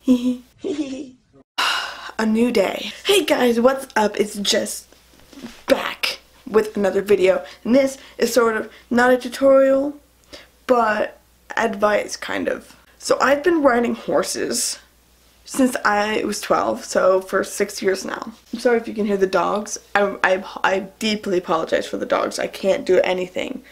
A new day. Hey guys, what's up? It's Jess back with another video, and this is sort of not a tutorial, but advice kind of. So I've been riding horses since I was 12, so for 6 years now. I'm sorry if you can hear the dogs. I deeply apologize for the dogs. I can't do anything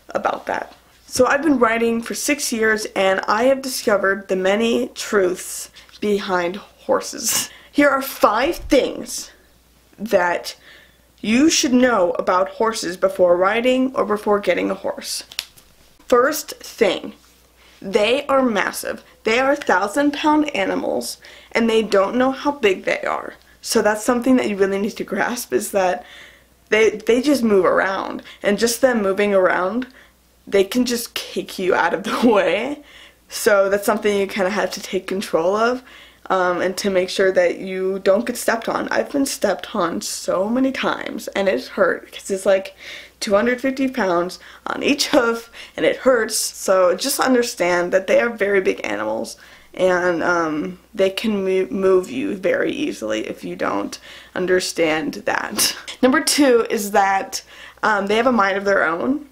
about that. So I've been riding for 6 years, and I have discovered the many truths behind horses. Here are 5 things that you should know about horses before riding or before getting a horse. First thing, they are massive. They are 1,000-pound animals, and they don't know how big they are. So that's something that you really need to grasp, is that they just move around, and just them moving around, they can just kick you out of the way. So that's something you kind of have to take control of, and to make sure that you don't get stepped on. I've been stepped on so many times, and it hurt because it's like 250 pounds on each hoof, and it hurts. So just understand that they are very big animals, and they can move you very easily if you don't understand that. Number 2 is that they have a mind of their own.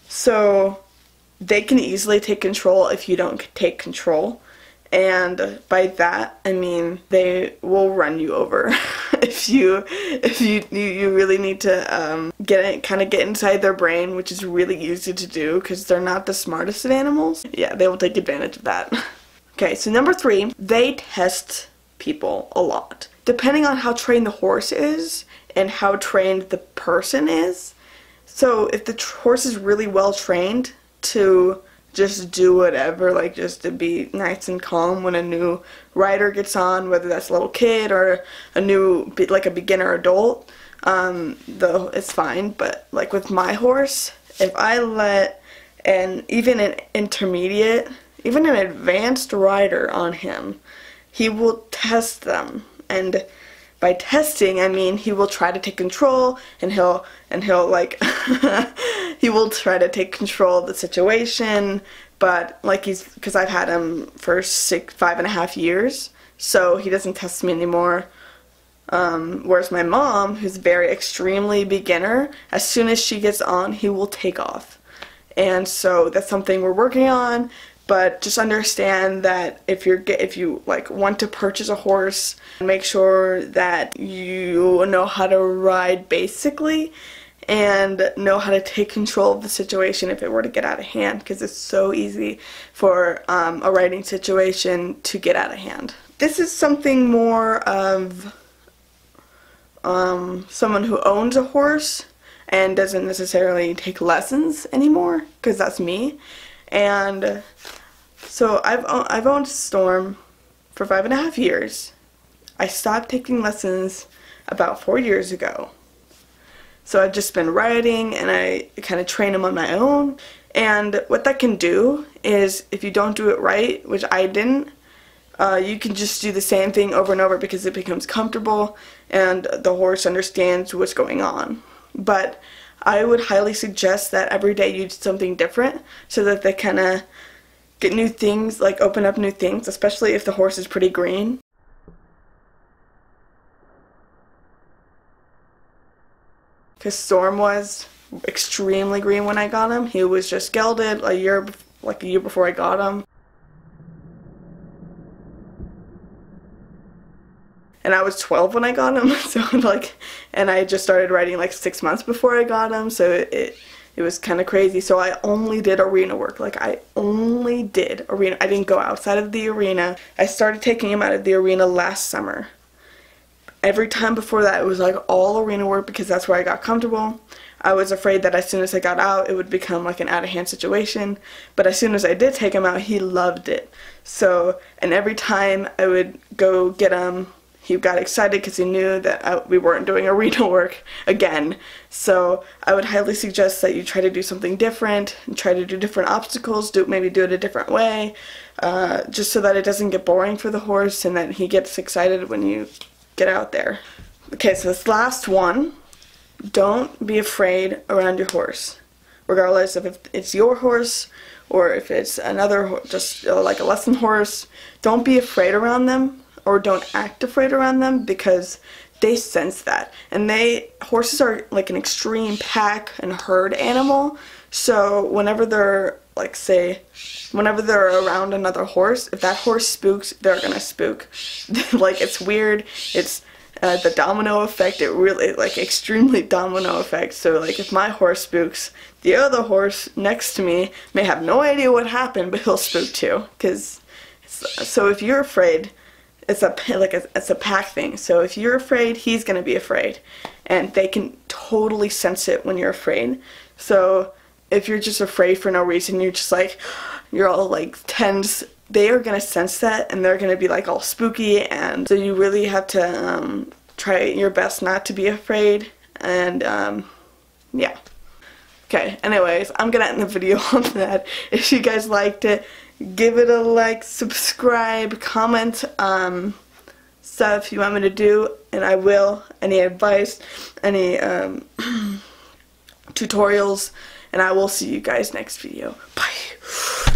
So they can easily take control if you don't take control. And by that, I mean they will run you over if you really need to get inside their brain, which is really easy to do because they're not the smartest of animals. Yeah, they will take advantage of that. Okay, so number 3, they test people a lot. Depending on how trained the horse is and how trained the person is. So if the horse is really well trained to just do whatever, like just to be nice and calm when a new rider gets on, whether that's a little kid or a new, like a beginner adult, though it's fine. But like with my horse, if I let even an intermediate, even an advanced rider on him, he will test them. And by testing, I mean he will try to take control, and he'll like he will try to take control of the situation. But like because I've had him for 5.5 years, so he doesn't test me anymore. Whereas my mom, who's very extremely beginner, as soon as she gets on, he will take off. And so that's something we're working on. But just understand that if you like want to purchase a horse, make sure that you know how to ride basically, and know how to take control of the situation if it were to get out of hand, because it's so easy for a riding situation to get out of hand. This is something more of someone who owns a horse and doesn't necessarily take lessons anymore, because that's me. And so I've owned Storm for 5.5 years. I stopped taking lessons about 4 years ago. So I've just been riding, and I kind of train him on my own. And what that can do is, if you don't do it right, which I didn't, you can just do the same thing over and over because it becomes comfortable and the horse understands what's going on. But I would highly suggest that every day you do something different so that they kind of get new things, like open up new things, especially if the horse is pretty green. Because Storm was extremely green when I got him. He was just gelded a year before I got him. And I was 12 when I got him, so and I just started riding like 6 months before I got him, so it was kind of crazy. So I only did arena work. Like I only did arena. I didn't go outside of the arena. I started taking him out of the arena last summer. Every time before that, it was like all arena work because that's where I got comfortable. I was afraid that as soon as I got out, it would become like an out-of-hand situation. But as soon as I did take him out, he loved it. So, and every time I would go get him, he got excited because he knew that we weren't doing arena work again. So I would highly suggest that you try to do something different, and try to do different obstacles, maybe do it a different way, just so that it doesn't get boring for the horse and that he gets excited when you get out there. Okay, so this last one, don't be afraid around your horse. regardless if it's your horse or if it's another, just like a lesson horse. Don't be afraid around them, or don't act afraid around them, because they sense that. And horses are like an extreme pack and herd animal, so whenever they're, like, say, whenever they're around another horse, if that horse spooks, they're gonna spook. Like, it's weird. It's the domino effect. It really, like, extremely domino effect. So, like, if my horse spooks, the other horse next to me may have no idea what happened, but he'll spook too. So if you're afraid, it's a pack thing. So if you're afraid, he's gonna be afraid, and they can totally sense it when you're afraid. So if you're just afraid for no reason, you're all like tense, they are gonna sense that, and they're gonna be like all spooky. And so you really have to try your best not to be afraid. And yeah. Okay, anyways, I'm gonna end the video on that. If you guys liked it, give it a like, subscribe, comment stuff you want me to do, and I will. Any advice, any tutorials, and I will see you guys next video. Bye.